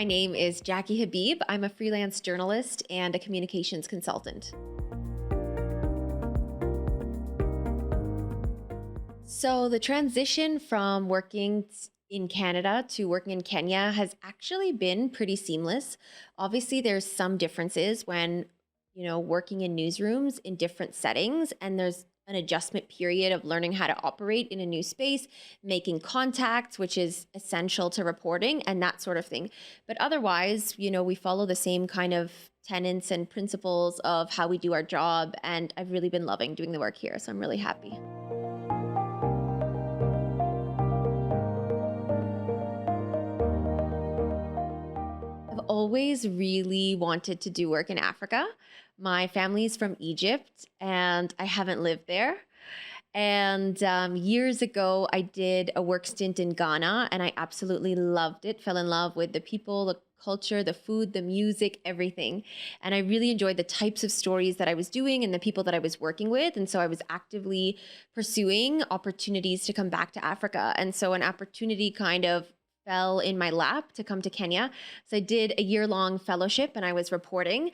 My name is Jacky Habib. I'm a freelance journalist and a communications consultant. So the transition from working in Canada to working in Kenya has actually been pretty seamless. Obviously, there's some differences when, working in newsrooms in different settings, and there's an adjustment period of learning how to operate in a new space, making contacts, which is essential to reporting and that sort of thing. But otherwise, we follow the same kind of tenets and principles of how we do our job. And I've really been loving doing the work here. So I'm really happy. I've always really wanted to do work in Africa. My family's from Egypt and I haven't lived there. And years ago, I did a work stint in Ghana and I absolutely loved it. Fell in love with the people, the culture, the food, the music, everything. And I really enjoyed the types of stories that I was doing and the people that I was working with. And so I was actively pursuing opportunities to come back to Africa. And so an opportunity kind of fell in my lap to come to Kenya. So I did a year-long fellowship and I was reporting.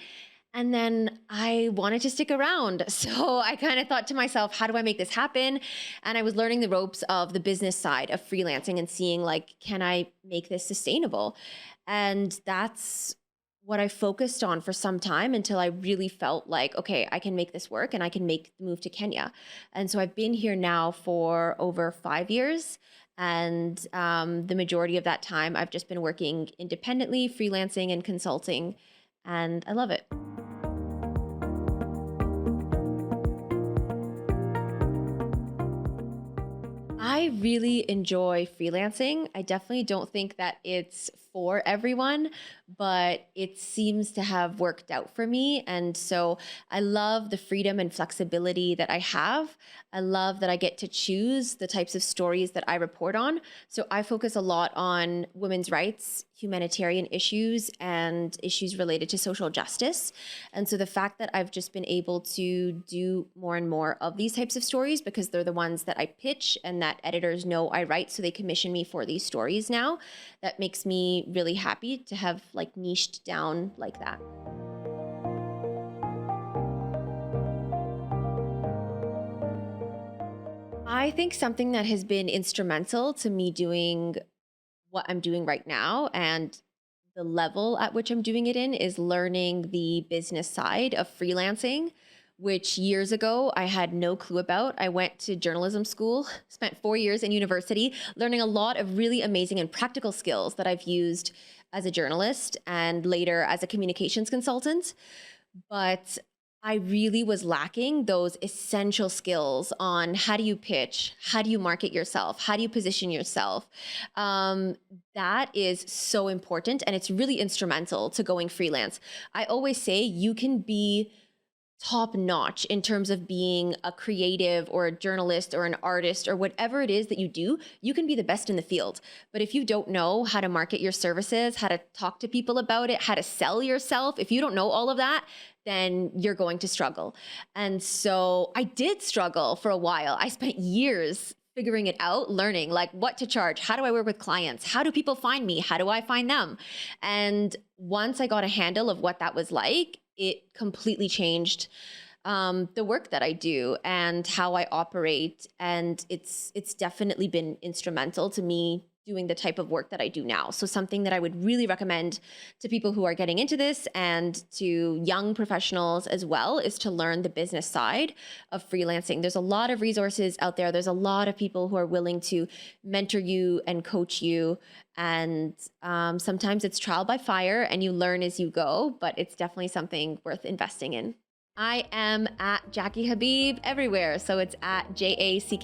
And then I wanted to stick around. So I kind of thought to myself, how do I make this happen? And I was learning the ropes of the business side of freelancing and seeing can I make this sustainable? And that's what I focused on for some time until I really felt like, okay, I can make this work and I can make the move to Kenya. And so I've been here now for over 5 years. And the majority of that time, I've just been working independently, freelancing and consulting, and I love it. I really enjoy freelancing. I definitely don't think that it's for everyone, but it seems to have worked out for me. And so I love the freedom and flexibility that I have. I love that I get to choose the types of stories that I report on. So I focus a lot on women's rights, humanitarian issues, and issues related to social justice. And so the fact that I've just been able to do more and more of these types of stories because they're the ones that I pitch and that editors know I write, so they commission me for these stories now, that makes me really happy to have niched down like that. I think something that has been instrumental to me doing what I'm doing right now and the level at which I'm doing it in is learning the business side of freelancing, which years ago I had no clue about. I went to journalism school, spent 4 years in university, learning a lot of really amazing and practical skills that I've used as a journalist and later as a communications consultant. But I really was lacking those essential skills on how do you pitch, how do you market yourself, how do you position yourself. That is so important and it's really instrumental to going freelance. I always say you can be top notch in terms of being a creative or a journalist or an artist or whatever it is that you do, you can be the best in the field. But if you don't know how to market your services, how to talk to people about it, how to sell yourself, if you don't know all of that, then you're going to struggle. And so I did struggle for a while. I spent years figuring it out, learning what to charge, how do I work with clients, how do people find me, how do I find them? And once I got a handle of what that was like, it completely changed the work that I do and how I operate. And it's definitely been instrumental to me doing the type of work that I do now. So something that I would really recommend to people who are getting into this and to young professionals as well is to learn the business side of freelancing. There's a lot of resources out there. There's a lot of people who are willing to mentor you and coach you. And sometimes it's trial by fire and you learn as you go, but it's definitely something worth investing in. I am at Jacky Habib everywhere. So it's at JACKYHABIB.